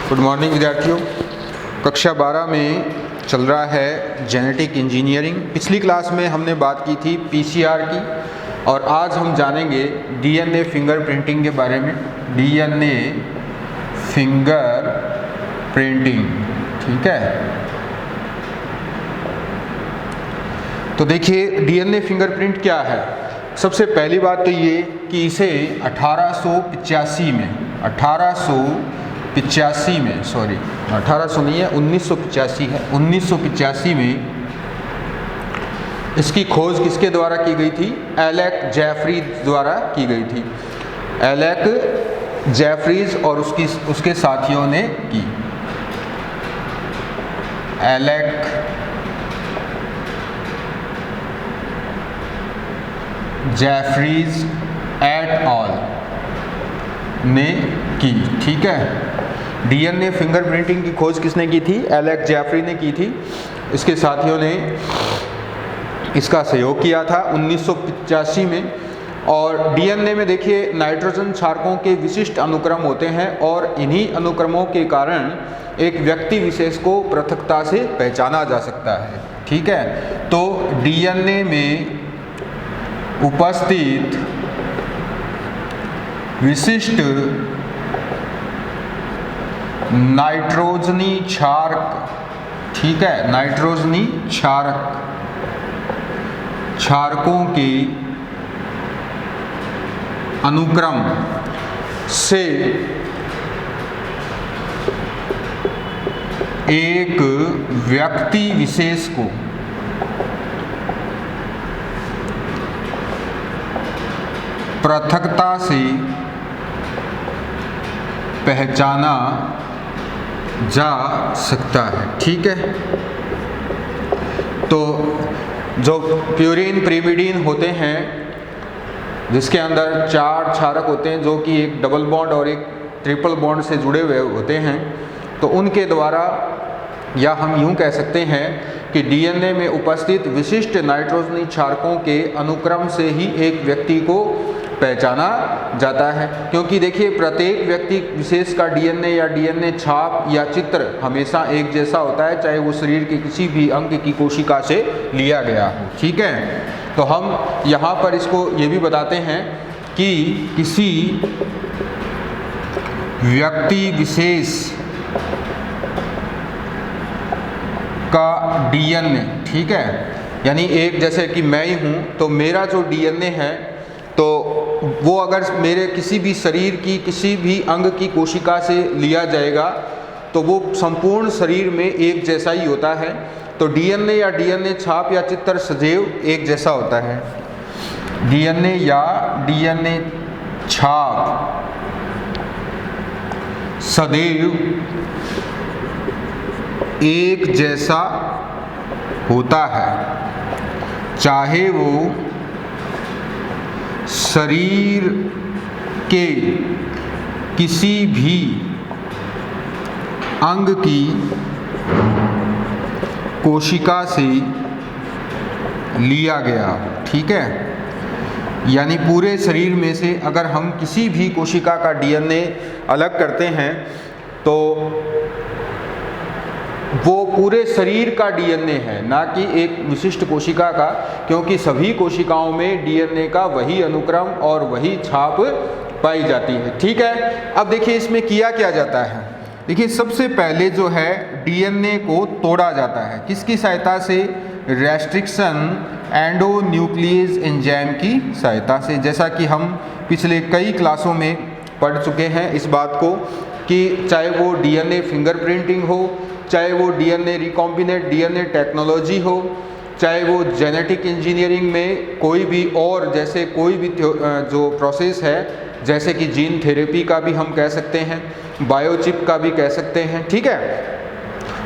Good morning विद्यार्थियों। कक्षा 12 में चल रहा है जेनेटिक इंजीनियरिंग। पिछली क्लास में हमने बात की थी पीसीआर की और आज हम जानेंगे डीएनए फिंगर प्रिंटिंग के बारे में। डीएनए फिंगर प्रिंटिंग, ठीक है। तो देखिए डीएनए फिंगरप्रिंट क्या है। सबसे पहली बात तो ये कि इसे 1885 में 1800 नहीं है, 1985 है। 1985 में इसकी खोज किसके द्वारा की गई थी? एलेक जेफरीज द्वारा की गई थी। एलेक जेफरीज और उसके साथियों ने की। एलेक जेफरीज एट ऑल ने की, ठीक है। डीएनए फिंगरप्रिंटिंग की खोज किसने की थी? एलेक जेफरी ने की थी। इसके साथियों ने इसका सहयोग किया था 1985 में। और डीएनए में देखिए नाइट्रोजन क्षारकों के विशिष्ट अनुक्रम होते हैं और इन्हीं अनुक्रमों के कारण एक व्यक्ति विशेष को पृथकता से पहचाना जा सकता है, ठीक है। तो डीएनए में उपस्थित विशिष्ट नाइट्रोजनी क्षारक, ठीक है, नाइट्रोजनी क्षारकों के अनुक्रम से एक व्यक्ति विशेष को पृथकता से पहचाना जा सकता है, ठीक है। तो जो प्यूरिन प्रीमिडीन होते हैं जिसके अंदर 4 क्षारक होते हैं जो कि एक डबल बॉन्ड और एक ट्रिपल बॉन्ड से जुड़े हुए होते हैं, तो उनके द्वारा, या हम यूं कह सकते हैं कि डीएनए में उपस्थित विशिष्ट नाइट्रोजनी क्षारकों के अनुक्रम से ही एक व्यक्ति को पहचाना जाता है। क्योंकि देखिए प्रत्येक व्यक्ति विशेष का डीएनए या डीएनए छाप या चित्र हमेशा एक जैसा होता है, चाहे वो शरीर के किसी भी अंग की कोशिका से लिया गया हो, ठीक है। तो हम यहाँ पर इसको ये भी बताते हैं कि किसी व्यक्ति विशेष का डीएनए, ठीक है, यानी एक जैसे कि मैं ही हूँ तो मेरा जो डीएनए है तो वो अगर मेरे किसी भी शरीर की किसी भी अंग की कोशिका से लिया जाएगा तो वो संपूर्ण शरीर में एक जैसा ही होता है। तो डीएनए या डीएनए छाप या चित्र सदैव एक जैसा होता है। डीएनए या डीएनए छाप सदैव एक जैसा होता है, चाहे वो शरीर के किसी भी अंग की कोशिका से लिया गया, ठीक है। यानी पूरे शरीर में से अगर हम किसी भी कोशिका का डीएनए अलग करते हैं तो वो पूरे शरीर का डीएनए है, ना कि एक विशिष्ट कोशिका का, क्योंकि सभी कोशिकाओं में डीएनए का वही अनुक्रम और वही छाप पाई जाती है, ठीक है। अब देखिए इसमें किया क्या जाता है। देखिए सबसे पहले जो है डीएनए को तोड़ा जाता है, किसकी सहायता से? रेस्ट्रिक्शन एंडोन्यूक्लियेज एंजाइम की सहायता से। जैसा कि हम पिछले कई क्लासों में पढ़ चुके हैं इस बात को कि चाहे वो डीएनए फिंगरप्रिंटिंग हो, चाहे वो डीएनए रिकॉम्बिनेंट डीएनए टेक्नोलॉजी हो, चाहे वो जेनेटिक इंजीनियरिंग में कोई भी और जैसे कोई भी जो प्रोसेस है, जैसे कि जीन थेरेपी का भी हम कह सकते हैं, बायोचिप का भी कह सकते हैं, ठीक है।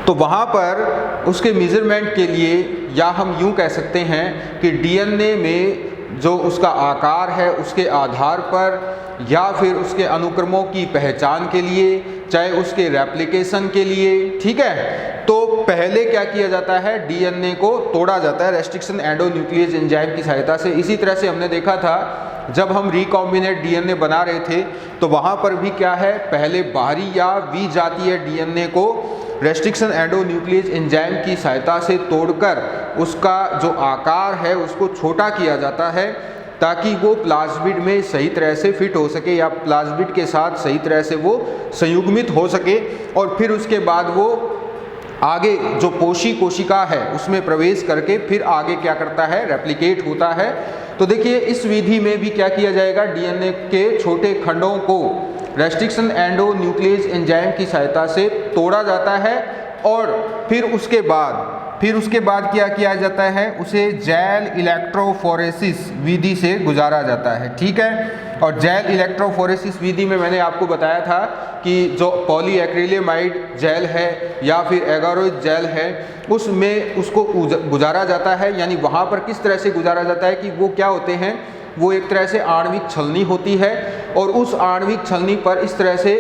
तो वहाँ पर उसके मेजरमेंट के लिए, या हम यूँ कह सकते हैं कि डीएनए में जो उसका आकार है उसके आधार पर, या फिर उसके अनुक्रमों की पहचान के लिए, चाहे उसके रेप्लिकेशन के लिए, ठीक है। तो पहले क्या किया जाता है? डीएनए को तोड़ा जाता है रेस्ट्रिक्शन एंडोन्यूक्लियेज एंजाइम की सहायता से। इसी तरह से हमने देखा था जब हम रिकॉम्बिनेट डीएनए बना रहे थे तो वहाँ पर भी क्या है, पहले बाहरी या विजातीय डीएनए को रेस्ट्रिक्शन एंडोन्यूक्लियस एंजाइम की सहायता से तोड़कर उसका जो आकार है उसको छोटा किया जाता है ताकि वो प्लाज्मिड में सही तरह से फिट हो सके या प्लाज्मिड के साथ सही तरह से वो संयुग्मित हो सके, और फिर उसके बाद वो आगे जो पोषी कोशिका है उसमें प्रवेश करके फिर आगे क्या करता है, रेप्लिकेट होता है। तो देखिए इस विधि में भी क्या किया जाएगा, डीएनए के छोटे खंडों को रेस्ट्रिक्शन एंडोन्यूक्लियस एंजाइम की सहायता से तोड़ा जाता है और फिर उसके बाद क्या किया जाता है, उसे जेल इलेक्ट्रोफोरेसिस विधि से गुजारा जाता है। ठीक है, और जेल इलेक्ट्रोफोरेसिस विधि में मैंने आपको बताया था कि जो पॉलीएक्रिलेमाइड जेल है या फिर एगारोइड जेल है उसमें उसको गुजारा जाता है, यानी वहाँ पर किस तरह से गुजारा जाता है कि वो क्या होते हैं, वो एक तरह से आणविक छलनी होती है और उस आणविक छलनी पर इस तरह से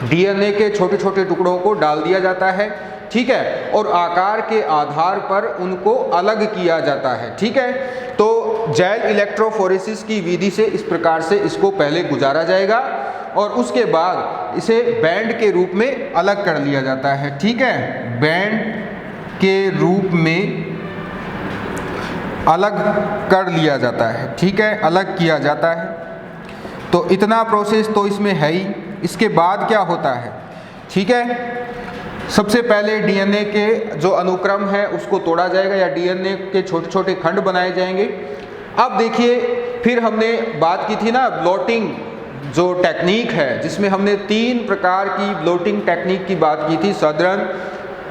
डीएनए के छोटे छोटे टुकड़ों को डाल दिया जाता है। ठीक है, और आकार के आधार पर उनको अलग किया जाता है। ठीक है, तो जेल इलेक्ट्रोफोरेसिस की विधि से इस प्रकार से इसको पहले गुजारा जाएगा और उसके बाद इसे बैंड के रूप में अलग कर लिया जाता है। ठीक है, बैंड के रूप में अलग कर लिया जाता है। ठीक है, अलग किया जाता है। तो इतना प्रोसेस तो इसमें है ही। इसके बाद क्या होता है, ठीक है, सबसे पहले डीएनए के जो अनुक्रम है उसको तोड़ा जाएगा या डीएनए के छोटे छोटे खंड बनाए जाएंगे। अब देखिए फिर हमने बात की थी ना ब्लोटिंग जो टेक्निक है, जिसमें हमने 3 प्रकार की ब्लोटिंग टेक्निक की बात की थी, सदर्न,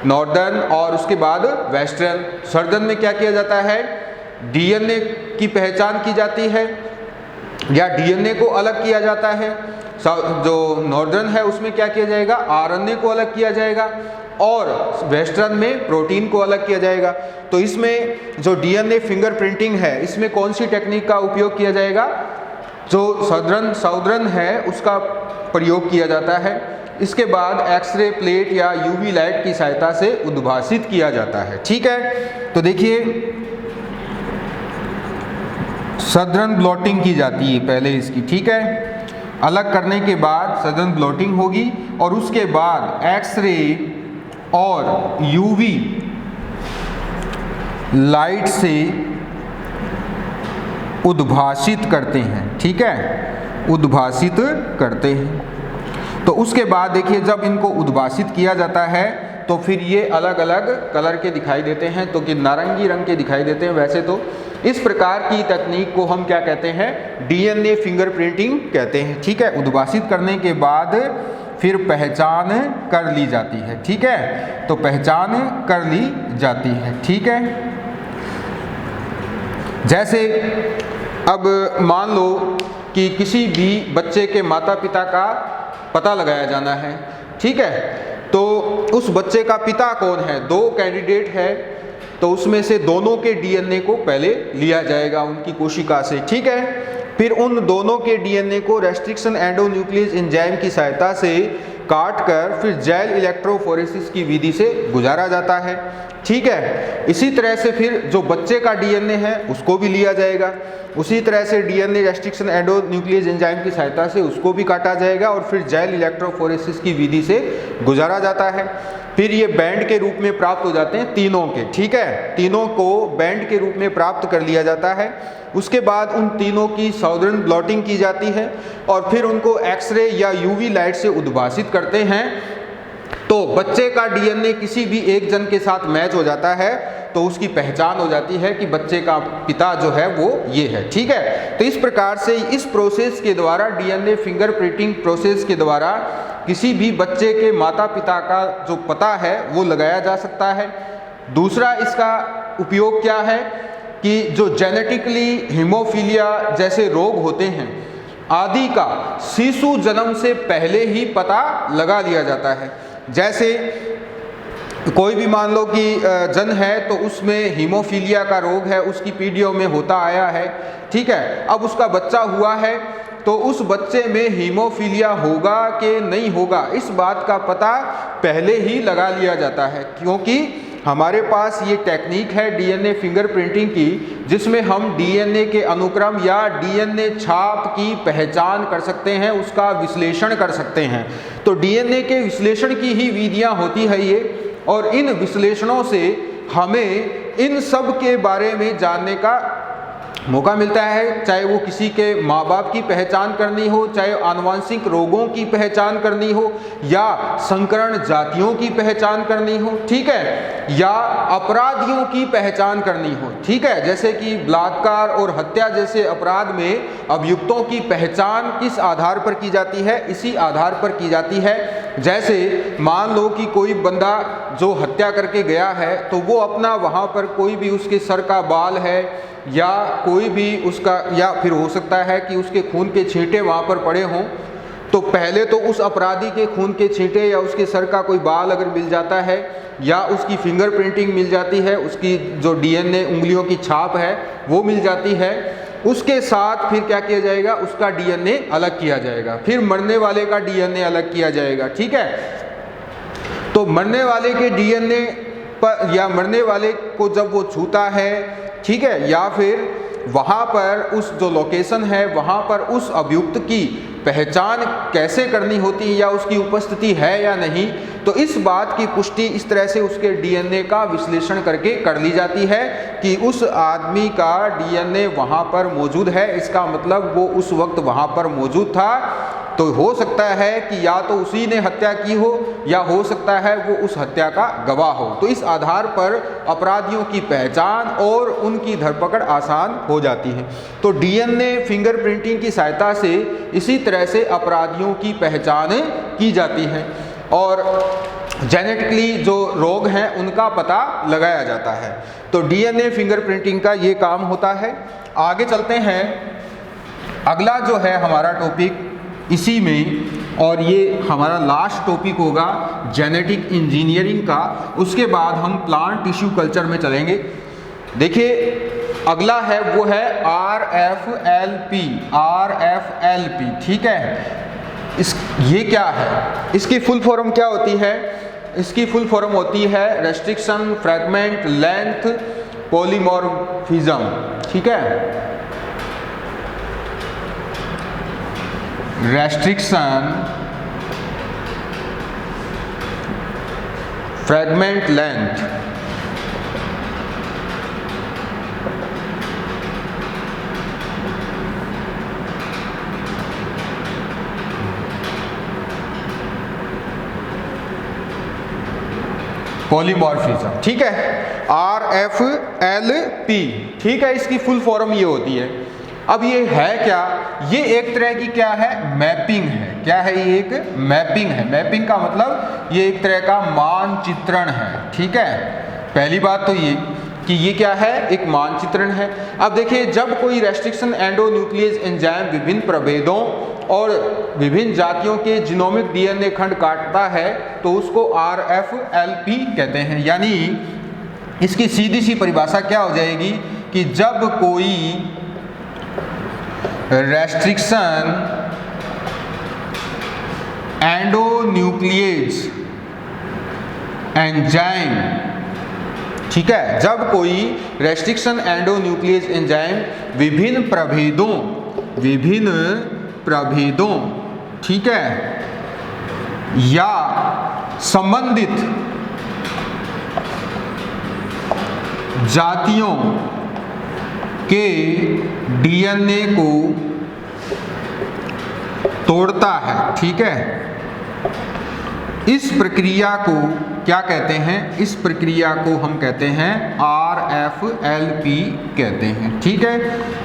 नॉर्दर्न और उसके बाद वेस्टर्न। सदर्न में क्या किया जाता है, डीएनए की पहचान की जाती है या डीएनए को अलग किया जाता है। जो नॉर्दर्न है उसमें क्या किया जाएगा, आरएनए को अलग किया जाएगा और वेस्टर्न में प्रोटीन को अलग किया जाएगा। तो इसमें जो डीएनए फिंगरप्रिंटिंग है इसमें कौन सी टेक्निक का उपयोग किया जाएगा, जो सदर्न है उसका प्रयोग किया जाता है। इसके बाद एक्सरे प्लेट या यूवी लाइट की सहायता से उद्भासित किया जाता है। ठीक है, तो देखिए सदर्न ब्लॉटिंग की जाती है पहले इसकी। ठीक है, अलग करने के बाद सदर्न ब्लॉटिंग होगी और उसके बाद एक्सरे और यूवी लाइट से उद्भासित करते हैं। ठीक है, उद्भासित करते हैं। तो उसके बाद देखिए जब इनको उद्भासित किया जाता है तो फिर ये अलग अलग कलर के दिखाई देते हैं, तो कि नारंगी रंग के दिखाई देते हैं वैसे तो। इस प्रकार की तकनीक को हम क्या कहते हैं, डीएनए फिंगरप्रिंटिंग कहते हैं। ठीक है, उद्भासित करने के बाद फिर पहचान कर ली जाती है। ठीक है, तो पहचान कर ली जाती है। ठीक है, जैसे अब मान लो कि किसी भी बच्चे के माता पिता का पता लगाया जाना है। ठीक है, तो उस बच्चे का पिता कौन है, 2 कैंडिडेट है, तो उसमें से दोनों के डीएनए को पहले लिया जाएगा उनकी कोशिका से। ठीक है, फिर उन दोनों के डीएनए को रेस्ट्रिक्शन एंडोन्यूक्लियस एंजाइम की सहायता से काट कर फिर जेल इलेक्ट्रोफोरेसिस की विधि से गुजारा जाता है। ठीक है, इसी तरह से फिर जो बच्चे का डीएनए है उसको भी लिया जाएगा, उसी तरह से डीएनए रेस्ट्रिक्शन एंडोन्यूक्लियस एंजाइम की सहायता से उसको भी काटा जाएगा और फिर जेल इलेक्ट्रोफोरेसिस की विधि से गुजारा जाता है। फिर ये बैंड के रूप में प्राप्त हो जाते हैं तीनों के। ठीक है, तीनों को बैंड के रूप में प्राप्त कर लिया जाता है। उसके बाद उन तीनों की सदर्न ब्लॉटिंग की जाती है और फिर उनको एक्सरे या यूवी लाइट से उद्भासित करते हैं। तो बच्चे का डीएनए किसी भी एक जन के साथ मैच हो जाता है तो उसकी पहचान हो जाती है कि बच्चे का पिता जो है वो ये है। ठीक है, तो इस प्रकार से इस प्रोसेस के द्वारा, डीएनए फिंगरप्रिंटिंग प्रोसेस के द्वारा किसी भी बच्चे के माता पिता का जो पता है वो लगाया जा सकता है। दूसरा इसका उपयोग क्या है कि जो जेनेटिकली हीमोफीलिया जैसे रोग होते हैं आदि का शिशु जन्म से पहले ही पता लगा लिया जाता है। जैसे कोई भी मान लो कि जन है तो उसमें हीमोफीलिया का रोग है, उसकी पीढ़ियों में होता आया है। ठीक है, अब उसका बच्चा हुआ है तो उस बच्चे में हीमोफीलिया होगा कि नहीं होगा इस बात का पता पहले ही लगा लिया जाता है, क्योंकि हमारे पास ये टेक्निक है डीएनए फिंगरप्रिंटिंग की, जिसमें हम डीएनए के अनुक्रम या डीएनए छाप की पहचान कर सकते हैं, उसका विश्लेषण कर सकते हैं। तो डीएनए के विश्लेषण की ही विधियां होती है ये, और इन विश्लेषणों से हमें इन सब के बारे में जानने का मौका मिलता है, चाहे वो किसी के माँ बाप की पहचान करनी हो, चाहे आनुवंशिक रोगों की पहचान करनी हो, या संकरण जातियों की पहचान करनी हो, ठीक है, या अपराधियों की पहचान करनी हो, ठीक है। जैसे कि बलात्कार और हत्या जैसे अपराध में अभियुक्तों की पहचान किस आधार पर की जाती है, इसी आधार पर की जाती है। जैसे मान लो कि कोई बंदा जो हत्या करके गया है, तो वो अपना वहाँ पर कोई भी उसके सर का बाल है या कोई भी उसका, या फिर हो सकता है कि उसके खून के छींटे वहाँ पर पड़े हों, तो पहले तो उस अपराधी के खून के छींटे या उसके सर का कोई बाल अगर मिल जाता है या उसकी फिंगरप्रिंटिंग मिल जाती है, उसकी जो डीएनए उंगलियों की छाप है वो मिल जाती है, उसके साथ फिर क्या किया जाएगा, उसका डीएनए अलग किया जाएगा, फिर मरने वाले का डीएनए अलग किया जाएगा, ठीक है। तो मरने वाले के डीएनए पर या मरने वाले को जब वो छूता है, ठीक है, या फिर वहाँ पर उस जो लोकेशन है वहाँ पर उस अभियुक्त की पहचान कैसे करनी होती है या उसकी उपस्थिति है या नहीं, तो इस बात की पुष्टि इस तरह से उसके डीएनए का विश्लेषण करके कर ली जाती है कि उस आदमी का डीएनए वहाँ पर मौजूद है, इसका मतलब वो उस वक्त वहाँ पर मौजूद था। तो हो सकता है कि या तो उसी ने हत्या की हो या हो सकता है वो उस हत्या का गवाह हो। तो इस आधार पर अपराधियों की पहचान और उनकी धरपकड़ आसान हो जाती है। तो डीएनए फिंगरप्रिंटिंग की सहायता से इसी तरह से अपराधियों की पहचान की जाती है और जेनेटिकली जो रोग हैं उनका पता लगाया जाता है। तो डीएनए फिंगरप्रिंटिंग का ये काम होता है। आगे चलते हैं, अगला जो है हमारा टॉपिक इसी में, और ये हमारा लास्ट टॉपिक होगा जेनेटिक इंजीनियरिंग का। उसके बाद हम प्लांट टिश्यू कल्चर में चलेंगे। देखिए अगला है वो है RFLP, ठीक है। ये क्या है, इसकी फुल फॉर्म क्या होती है? इसकी फुल फॉर्म होती है रेस्ट्रिक्शन, फ्रैगमेंट, लेंथ, पॉलीमॉर्फिज्म, ठीक है। रेस्ट्रिक्शन, फ्रैगमेंट, लेंथ, पॉलीमॉर्फिज्म, ठीक है। RFLP, ठीक है, इसकी फुल फॉर्म ये होती है। अब ये है क्या? ये एक तरह की क्या है, मैपिंग है। क्या है ये? एक मैपिंग है। मैपिंग का मतलब ये एक तरह का मानचित्रण है, ठीक है। पहली बात तो ये कि ये क्या है, एक मानचित्रण है। अब देखिए जब कोई रेस्ट्रिक्शन एंडोन्यूक्लियस एंजाइम विभिन्न प्रभेदों और विभिन्न जातियों के जीनोमिक डीएनए खंड काटता है तो उसको RFLP कहते हैं। यानी इसकी सीधी सी परिभाषा क्या हो जाएगी कि जब कोई रेस्ट्रिक्शन एंडोन्यूक्लियस एंजाइम, ठीक है, जब कोई रेस्ट्रिक्शन एंडोन्यूक्लियस एंजाइम विभिन्न प्रभेदों, ठीक है, या संबंधित जातियों के डीएनए को तोड़ता है, ठीक है, इस प्रक्रिया को क्या कहते हैं? इस प्रक्रिया को हम कहते हैं RFLP कहते हैं, ठीक है।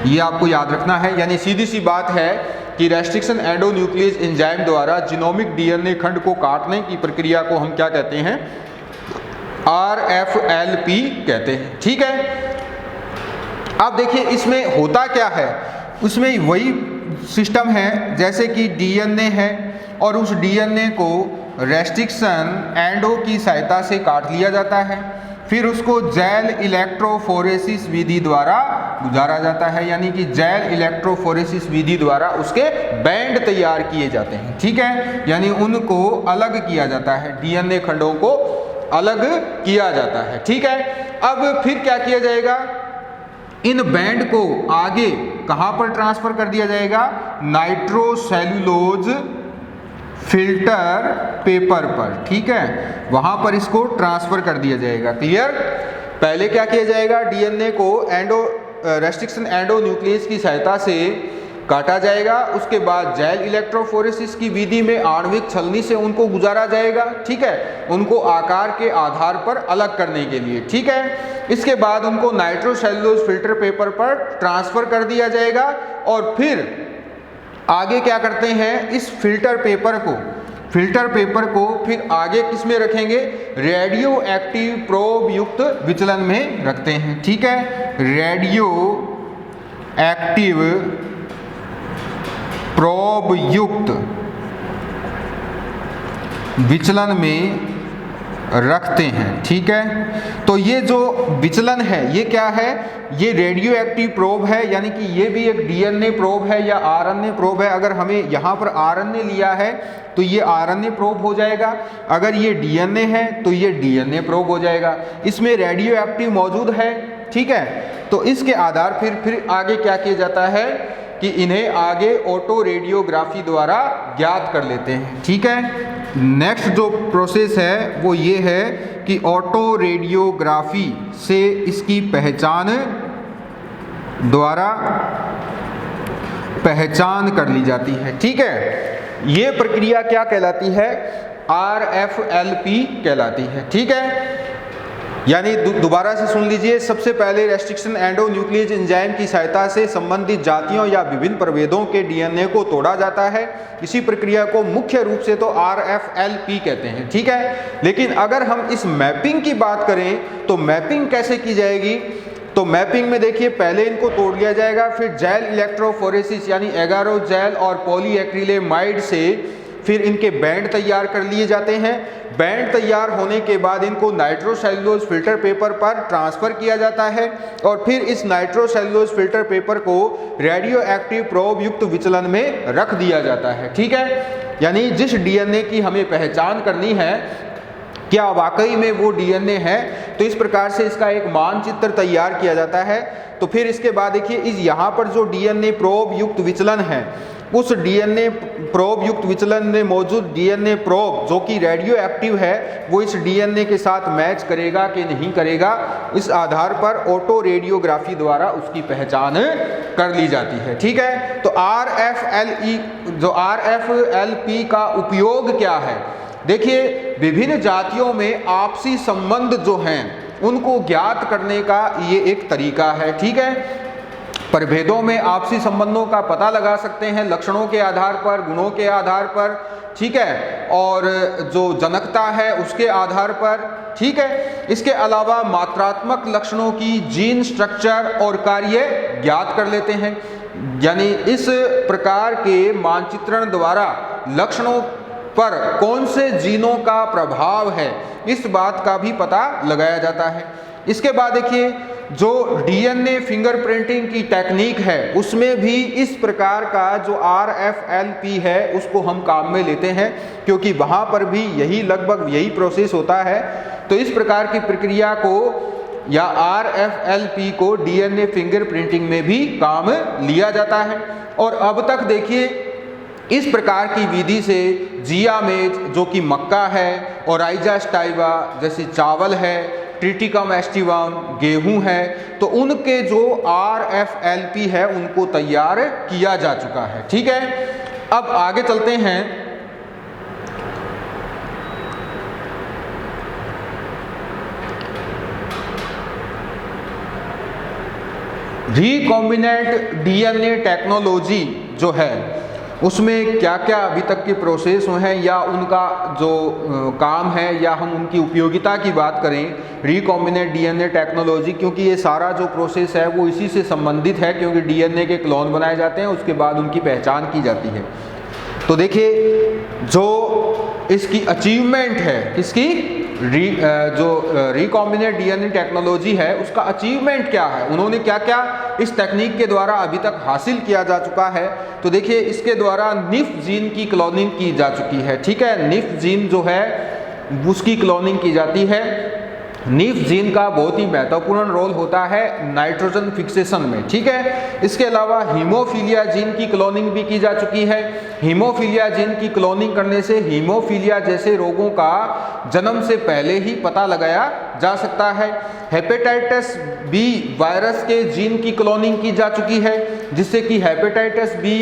ये आपको याद रखना है। यानी सीधी सी बात है कि रेस्ट्रिक्शन एंडोन्यूक्लियस एंजाइम द्वारा जीनोमिक डीएनए खंड को काटने की प्रक्रिया को हम क्या कहते हैं? RFLP कहते हैं, ठीक है। अब देखिए इसमें होता क्या है, उसमें वही सिस्टम है जैसे कि डीएनए है और उस डीएनए को रेस्ट्रिक्शन एंडो की सहायता से काट लिया जाता है, फिर उसको जेल इलेक्ट्रोफोरेसिस विधि द्वारा गुजारा जाता है। यानी कि जेल इलेक्ट्रोफोरेसिस विधि द्वारा उसके बैंड तैयार किए जाते हैं, ठीक है। यानी उनको अलग किया जाता है, डीएनए खंडों को अलग किया जाता है। ठीक है, अब फिर क्या किया जाएगा, इन बैंड को आगे कहां पर ट्रांसफर कर दिया जाएगा, नाइट्रोसेल्यूलोज फिल्टर पेपर पर। ठीक है, वहां पर इसको ट्रांसफर कर दिया जाएगा। क्लियर। पहले क्या किया जाएगा, डीएनए को रेस्ट्रिक्शन एंडोन्यूक्लियस की सहायता से काटा जाएगा, उसके बाद जेल इलेक्ट्रोफोरेसिस की विधि में आणविक छलनी से उनको गुजारा जाएगा। ठीक है, उनको आकार के आधार पर अलग करने के लिए। ठीक है, इसके बाद उनको नाइट्रोसेल्यूलोज फिल्टर पेपर पर ट्रांसफर कर दिया जाएगा और फिर आगे क्या करते हैं, इस फिल्टर पेपर को फिर आगे किस में रखेंगे, रेडियो एक्टिव प्रोब युक्त विचलन में रखते हैं। ठीक है, रेडियो एक्टिव प्रोब युक्त विचलन में रखते हैं। ठीक है, तो ये जो विचलन है ये क्या है, ये रेडियो एक्टिव प्रोब है, यानी कि ये भी एक डीएनए प्रोब है या आरएनए प्रोब है। अगर हमें यहाँ पर आरएनए लिया है तो ये आरएनए प्रोब हो जाएगा, अगर ये डीएनए है तो ये डीएनए प्रोब हो जाएगा। इसमें रेडियो एक्टिव मौजूद है। ठीक है, तो इसके आधार फिर आगे क्या किया जाता है कि इन्हें आगे ऑटो रेडियोग्राफी द्वारा ज्ञात कर लेते हैं। ठीक है, नेक्स्ट जो प्रोसेस है वो ये है कि ऑटो रेडियोग्राफी से इसकी पहचान कर ली जाती है। ठीक है, ये प्रक्रिया क्या कहलाती है, RFLP कहलाती है। ठीक है, यानी दोबारा से सुन लीजिए, सबसे पहले रेस्ट्रिक्शन एंडोन्यूक्लियस एंजाइम की सहायता से संबंधित जातियों या विभिन्न प्रभेदों के डीएनए को तोड़ा जाता है। इसी प्रक्रिया को मुख्य रूप से तो RFLP कहते हैं। ठीक है, लेकिन अगर हम इस मैपिंग की बात करें तो मैपिंग कैसे की जाएगी, तो मैपिंग में देखिए पहले इनको तोड़ लिया जाएगा, फिर जेल इलेक्ट्रोफोरेसिस यानी एगारोजेल और पॉलीएक्रिलेमाइड से फिर इनके बैंड तैयार कर लिए जाते हैं। बैंड तैयार होने के बाद इनको नाइट्रोसेल्यूलोज फिल्टर पेपर पर ट्रांसफ़र किया जाता है और फिर इस नाइट्रोसेल्यूलोज फिल्टर पेपर को रेडियो एक्टिव प्रोब युक्त विचलन में रख दिया जाता है। ठीक है, यानी जिस डीएनए की हमें पहचान करनी है क्या वाकई में वो डीएनए है, तो इस प्रकार से इसका एक मानचित्र तैयार किया जाता है। तो फिर इसके बाद देखिए इस यहाँ पर जो डीएनए प्रोब युक्त विचलन है, उस डीएनए प्रोब युक्त विचलन में मौजूद डीएनए प्रोब जो कि रेडियो एक्टिव है वो इस डीएनए के साथ मैच करेगा कि नहीं करेगा, इस आधार पर ऑटो रेडियोग्राफी द्वारा उसकी पहचान कर ली जाती है। ठीक है, तो RFLP का उपयोग क्या है, देखिए विभिन्न जातियों में आपसी संबंध जो हैं उनको ज्ञात करने का ये एक तरीका है। ठीक है, प्रभेदों में आपसी संबंधों का पता लगा सकते हैं लक्षणों के आधार पर, गुणों के आधार पर। ठीक है, और जो जनकता है उसके आधार पर। ठीक है, इसके अलावा मात्रात्मक लक्षणों की जीन स्ट्रक्चर और कार्य ज्ञात कर लेते हैं, यानी इस प्रकार के मानचित्रण द्वारा लक्षणों पर कौन से जीनों का प्रभाव है इस बात का भी पता लगाया जाता है। इसके बाद देखिए जो डीएनए फिंगरप्रिंटिंग की टेक्निक है उसमें भी इस प्रकार का जो RFLP है उसको हम काम में लेते हैं, क्योंकि वहाँ पर भी लगभग यही प्रोसेस होता है। तो इस प्रकार की प्रक्रिया को या RFLP को डीएनए फिंगरप्रिंटिंग में भी काम लिया जाता है। और अब तक देखिए इस प्रकार की विधि से जियामेज जो कि मक्का है, ओराइजा स्टाइवा जैसे चावल है, ट्रिटिकम एस्टिवम गेहूं है, तो उनके जो RFLP है उनको तैयार किया जा चुका है। ठीक है, अब आगे चलते हैं। रिकॉम्बिनेंट डीएनए टेक्नोलॉजी जो है उसमें क्या क्या अभी तक के प्रोसेस हैं या उनका जो काम है या हम उनकी उपयोगिता की बात करें, रिकॉम्बिनेंट डीएनए टेक्नोलॉजी, क्योंकि ये सारा जो प्रोसेस है वो इसी से संबंधित है, क्योंकि डीएनए के क्लोन बनाए जाते हैं उसके बाद उनकी पहचान की जाती है। तो देखिए जो इसकी अचीवमेंट है, किसकी जो रिकॉम्बिनेंट डीएनए टेक्नोलॉजी है उसका अचीवमेंट क्या है, उन्होंने क्या क्या इस तकनीक के द्वारा अभी तक हासिल किया जा चुका है। तो देखिए इसके द्वारा निफ जीन की क्लोनिंग की जा चुकी है। ठीक है, निफ जीन जो है उसकी क्लोनिंग की जाती है। नीफ जीन का बहुत ही महत्वपूर्ण रोल होता है नाइट्रोजन फिक्सेशन में, ठीक है। इसके अलावा हीमोफीलिया जीन की क्लोनिंग भी की जा चुकी है। हीमोफीलिया जीन की क्लोनिंग करने से हीमोफीलिया जैसे रोगों का जन्म से पहले ही पता लगाया जा सकता है। हेपेटाइटिस बी वायरस के जीन की क्लोनिंग की जा चुकी है, जिससे कि हेपेटाइटिस बी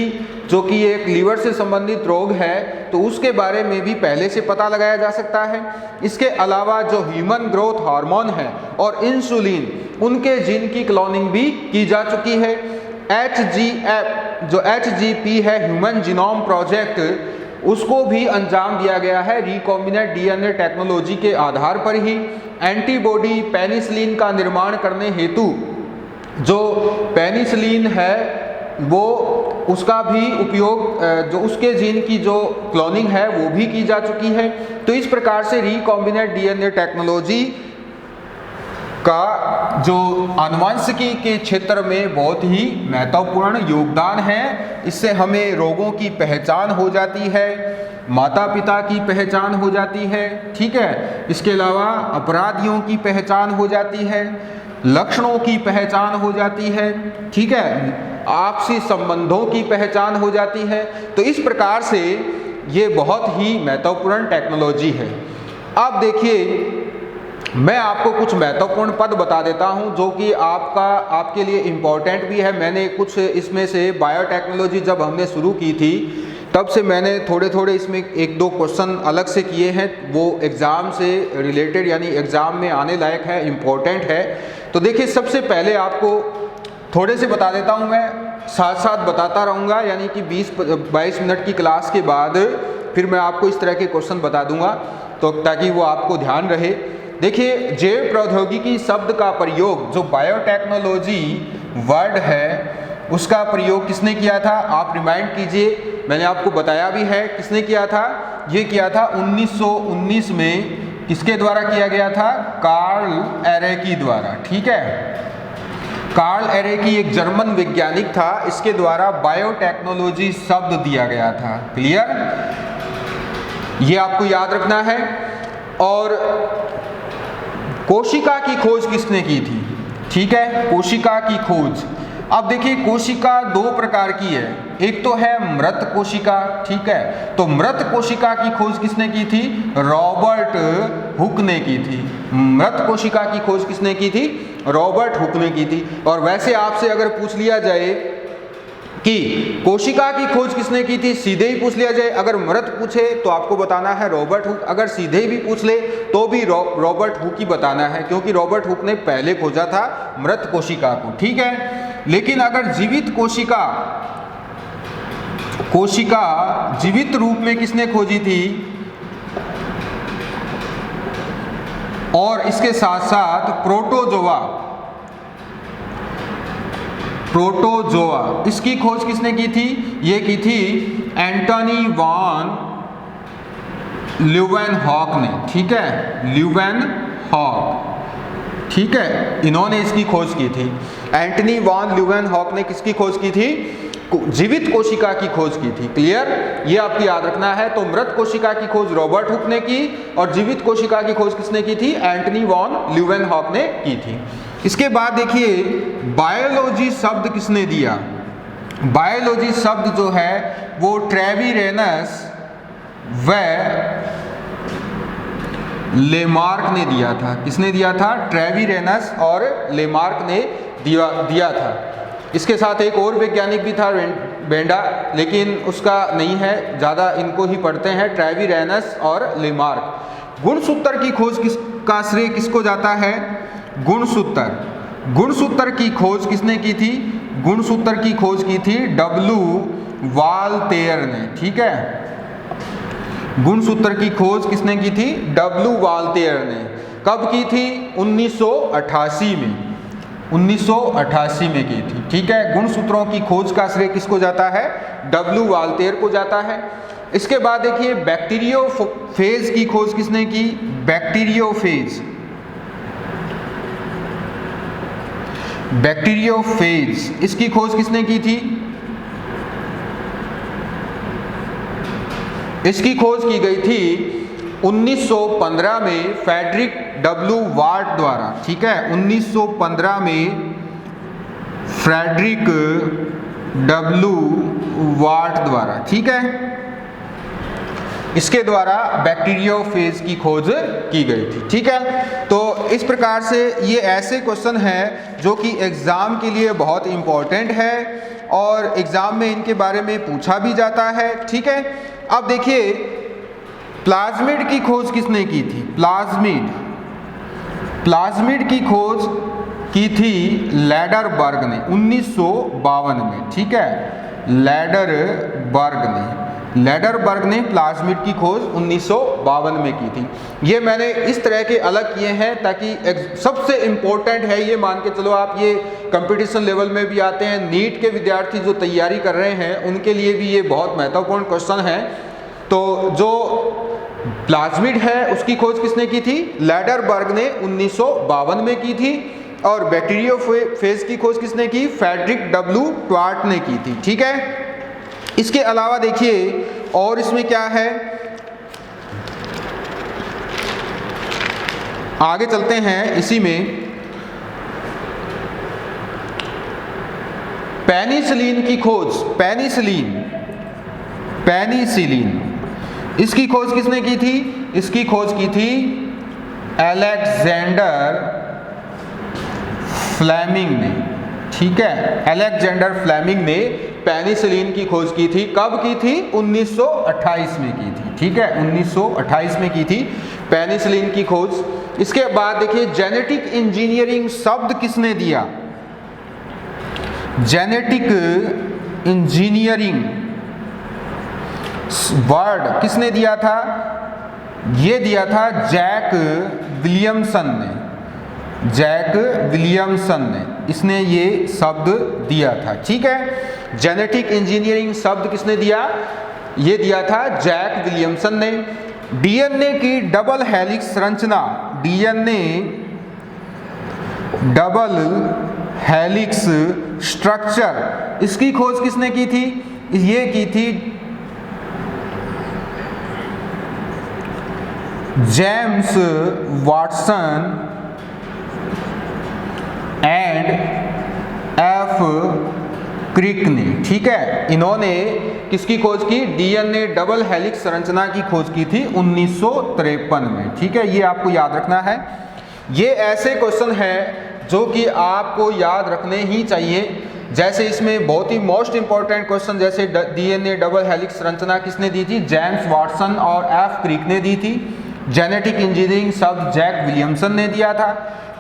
जो कि एक लीवर से संबंधित रोग है, तो उसके बारे में भी पहले से पता लगाया जा सकता है। इसके अलावा जो ह्यूमन ग्रोथ हार्मोन है और इंसुलिन, उनके जीन की क्लोनिंग भी की जा चुकी है। HGF जो HGP है, ह्यूमन जीनोम प्रोजेक्ट, उसको भी अंजाम दिया गया है रिकॉम्बिनेंट DNA टेक्नोलॉजी के आधार पर ही। एंटीबॉडी पेनिसिलिन का निर्माण करने हेतु जो पेनिसिलिन है वो उसका भी उपयोग, जो उसके जीन की जो क्लोनिंग है वो भी की जा चुकी है। तो इस प्रकार से रिकॉम्बिनेंट DNA टेक्नोलॉजी का जो आनुवंशिकी के क्षेत्र में बहुत ही महत्वपूर्ण योगदान है। इससे हमें रोगों की पहचान हो जाती है, माता पिता की पहचान हो जाती है, ठीक है। इसके अलावा अपराधियों की पहचान हो जाती है, लक्षणों की पहचान हो जाती है, ठीक है, आपसी संबंधों की पहचान हो जाती है। तो इस प्रकार से ये बहुत ही महत्वपूर्ण टेक्नोलॉजी है। अब देखिए, मैं आपको कुछ महत्वपूर्ण पद बता देता हूं जो कि आपके लिए इम्पोर्टेंट भी है। मैंने कुछ इसमें से बायोटेक्नोलॉजी जब हमने शुरू की थी तब से मैंने थोड़े थोड़े इसमें एक दो क्वेश्चन अलग से किए हैं, वो एग्ज़ाम से रिलेटेड यानी एग्ज़ाम में आने लायक है, इम्पोर्टेंट है। तो देखिए, सबसे पहले आपको थोड़े से बता देता हूं, मैं साथ साथ बताता रहूँगा, यानी कि 20-22 मिनट की क्लास के बाद फिर मैं आपको इस तरह के क्वेश्चन बता दूंगा, तो ताकि वो आपको ध्यान रहे। देखिए, जैव प्रौद्योगिकी शब्द का प्रयोग, जो बायोटेक्नोलॉजी वर्ड है उसका प्रयोग किसने किया था, आप रिमाइंड कीजिए। मैंने आपको बताया भी है किसने किया था। ये किया था 1919 में। किसके द्वारा किया गया था, कार्ल एरेकी द्वारा, ठीक है। कार्ल एरेकी एक जर्मन वैज्ञानिक था, इसके द्वारा बायोटेक्नोलॉजी शब्द दिया गया था। क्लियर, ये आपको याद रखना है। और कोशिका की खोज किसने की थी, ठीक है, कोशिका की खोज। अब देखिए, कोशिका दो प्रकार की है, एक तो है मृत कोशिका, ठीक है। तो मृत कोशिका की खोज किसने की थी, रॉबर्ट हुक ने की थी। मृत कोशिका की खोज किसने की थी, रॉबर्ट हुक ने की थी। और वैसे आपसे अगर पूछ लिया जाए कि कोशिका की खोज किसने की थी, सीधे ही पूछ लिया जाए, अगर मृत पूछे तो आपको बताना है रॉबर्ट हुक, अगर सीधे भी पूछ ले तो भी रॉबर्ट हुक ही बताना है, क्योंकि रॉबर्ट हुक ने पहले खोजा था मृत कोशिका को, ठीक है। लेकिन अगर जीवित कोशिका जीवित रूप में किसने खोजी थी, और इसके साथ साथ प्रोटोजोआ, इसकी खोज किसने की थी, ये की थी एंटनी वॉन ल्यूवेनहॉक ने, ठीक है, ल्यूवेनहॉक, ठीक है, इन्होंने इसकी खोज की थी। एंटनी वॉन ल्यूवेनहॉक ने किसकी खोज की थी, जीवित कोशिका की खोज की थी। क्लियर, ये आपको याद रखना है। तो मृत कोशिका की खोज रॉबर्ट हुक ने की और जीवित कोशिका की खोज किसने की थी, एंटनी वॉन ल्यूवेनहॉक ने की थी। इसके बाद देखिए, बायोलॉजी शब्द किसने दिया, बायोलॉजी शब्द जो है वो ट्रेविरेनस व लेमार्क ने दिया था। किसने दिया था, ट्रेविरेनस और लेमार्क ने दिया था। इसके साथ एक और वैज्ञानिक भी था, बेंडा, लेकिन उसका नहीं है, ज़्यादा इनको ही पढ़ते हैं, ट्रेविरेनस और लेमार्क। गुणसूत्र की खोज का श्रेय किसको जाता है, गुणसूत्र की खोज किसने की थी, गुणसूत्र की खोज की थी W वाल्तेयर ने, ठीक है। गुणसूत्र की खोज किसने की थी, W वाल्तेयर ने। कब की थी, 1988 में, 1988 में की थी, ठीक है। गुणसूत्रों की खोज का श्रेय किसको जाता है, W वाल्तेयर को जाता है। इसके बाद देखिए, बैक्टीरियोफेज की खोज किसने की, बैक्टीरियोफेज, इसकी खोज किसने की थी, इसकी खोज की गई थी 1915 में फ्रेडरिक डब्ल्यू वार्ट द्वारा, ठीक है, 1915 में फ्रेडरिक डब्ल्यू वार्ट द्वारा, ठीक है, इसके द्वारा बैक्टीरियोफेज की खोज की गई थी, ठीक है। तो इस प्रकार से ये ऐसे क्वेश्चन हैं जो कि एग्जाम के लिए बहुत इंपॉर्टेंट है और एग्जाम में इनके बारे में पूछा भी जाता है, ठीक है। अब देखिए प्लाज्मिड की खोज किसने की थी? प्लाज्मिड की खोज की थी लैडरबर्ग ने 1952 में, ठीक है, लैडरबर्ग ने प्लाज्मिड की खोज 1952 में की थी। ये मैंने इस तरह के अलग किए हैं ताकि सबसे इम्पोर्टेंट है, ये मान के चलो आप, ये कंपटीशन लेवल में भी आते हैं, नीट के विद्यार्थी जो तैयारी कर रहे हैं उनके लिए भी ये बहुत महत्वपूर्ण क्वेश्चन है। तो जो प्लाज्मिड है उसकी खोज किसने की थी? लैडरबर्ग ने 1952 में की थी। और बैक्टीरियोफेज की खोज किसने की? फ्रेडरिक डब्ल्यू वार्ट ने की थी, ठीक है। इसके अलावा देखिए और इसमें क्या है, आगे चलते हैं, इसी में पेनिसिलिन की खोज, पेनिसिलिन इसकी खोज किसने की थी? इसकी खोज की थी अलेक्जेंडर फ्लेमिंग ने, ठीक है, अलेक्जेंडर फ्लेमिंग ने पेनिसिलिन की खोज की थी। कब की थी? 1928 में की थी, ठीक है, 1928 में की थी पेनिसिलिन की खोज। इसके बाद देखिए जेनेटिक इंजीनियरिंग शब्द किसने दिया? जेनेटिक इंजीनियरिंग वर्ड किसने दिया था? ये दिया था जैक विलियमसन ने, इसने ये शब्द दिया था, ठीक है। जेनेटिक इंजीनियरिंग शब्द किसने दिया? ये दिया था जैक विलियमसन ने। डीएनए की डबल हेलिक्स संरचना, डीएनए डबल हेलिक्स स्ट्रक्चर, इसकी खोज किसने की थी? ये की थी जेम्स वाटसन एंड एफ क्रिक ने, ठीक है। इन्होंने किसकी खोज की? डीएनए डबल हेलिक्स संरचना की खोज की थी 1953 में, ठीक है, ये आपको याद रखना है। ये ऐसे क्वेश्चन हैं जो कि आपको याद रखने ही चाहिए। जैसे इसमें बहुत ही मोस्ट इंपॉर्टेंट क्वेश्चन, जैसे डीएनए डबल हेलिक्स संरचना किसने दी थी? जेम्स वाटसन और एफ क्रिक ने दी थी। जेनेटिक इंजीनियरिंग शब्द जैक विलियमसन ने दिया था।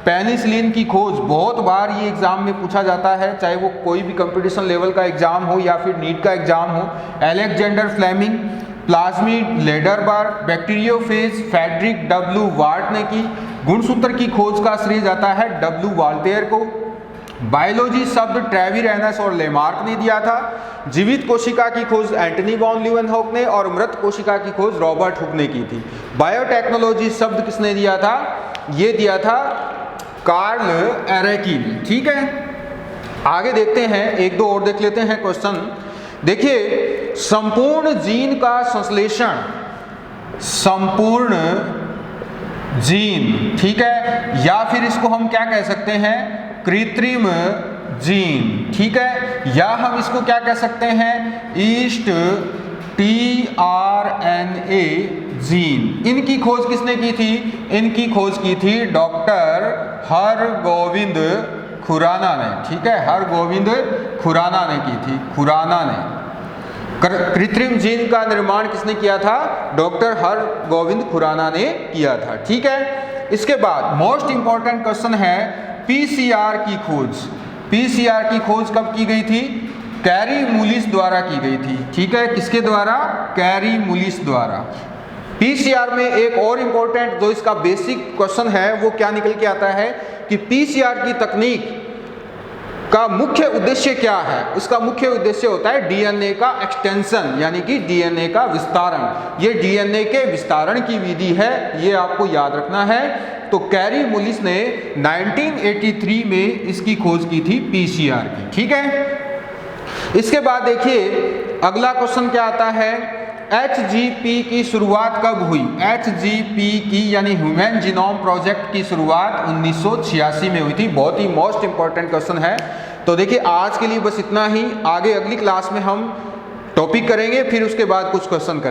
पेनिसिलिन की खोज बहुत बार ये एग्जाम में पूछा जाता है, चाहे वो कोई भी कंपटीशन लेवल का एग्जाम हो या फिर नीट का एग्जाम हो। Alexander Fleming, plasmid Lederberg, bacteriophage Frederick W Twort ने की। गुणसूत्र की खोज का श्रेय जाता है डब्ल्यू वाल्टेयर को। बायोलॉजी शब्द ट्रेविस और लेमार्क ने दिया था। जीवित कोशिका की खोज एंटनी वॉन लीeuwenhoek ने और मृत कोशिका की खोज रॉबर्ट हुक ने की थी। बायोटेक्नोलॉजी शब्द किसने दिया था? ये दिया था कार्ल एरेकी ने, ठीक है। आगे देखते हैं, एक दो और देख लेते हैं क्वेश्चन। देखिए संपूर्ण जीन का संश्लेषण, संपूर्ण जीन, ठीक है, या फिर इसको हम क्या कह सकते हैं? कृत्रिम जीन, ठीक है, या हम इसको क्या कह सकते हैं? East tRNA gene. इनकी खोज किसने की थी? इनकी खोज की थी डॉक्टर हरगोविंद खुराना ने, ठीक है, हरगोविंद खुराना ने की थी, खुराना ने। कृत्रिम जीन का निर्माण किसने किया था? डॉक्टर हरगोविंद खुराना ने किया था, ठीक है। इसके बाद मोस्ट इंपॉर्टेंट क्वेश्चन है पीसीआर की खोज। पीसीआर की खोज कब की गई थी? कैरी मुलिस द्वारा की गई थी, ठीक है। किसके द्वारा? कैरी मुलिस द्वारा। पीसीआर में एक और इंपॉर्टेंट जो इसका बेसिक क्वेश्चन है वो क्या निकल के आता है कि पीसीआर की तकनीक का मुख्य उद्देश्य क्या है? उसका मुख्य उद्देश्य होता है डीएनए का एक्सटेंशन, यानी कि डीएनए का विस्तारण। ये डीएनए के विस्तारण की विधि है, ये आपको याद रखना है। तो कैरी मुलिस ने 1983 में इसकी खोज की थी पीसीआर की, ठीक है। इसके बाद देखिए अगला क्वेश्चन क्या आता है? HGP की शुरुआत कब हुई? HGP की यानी ह्यूमन जीनोम प्रोजेक्ट की शुरुआत 1986 में हुई थी। बहुत ही मोस्ट इंपॉर्टेंट क्वेश्चन है। तो देखिए आज के लिए बस इतना ही, आगे अगली क्लास में हम टॉपिक करेंगे, फिर उसके बाद कुछ क्वेश्चन करेंगे।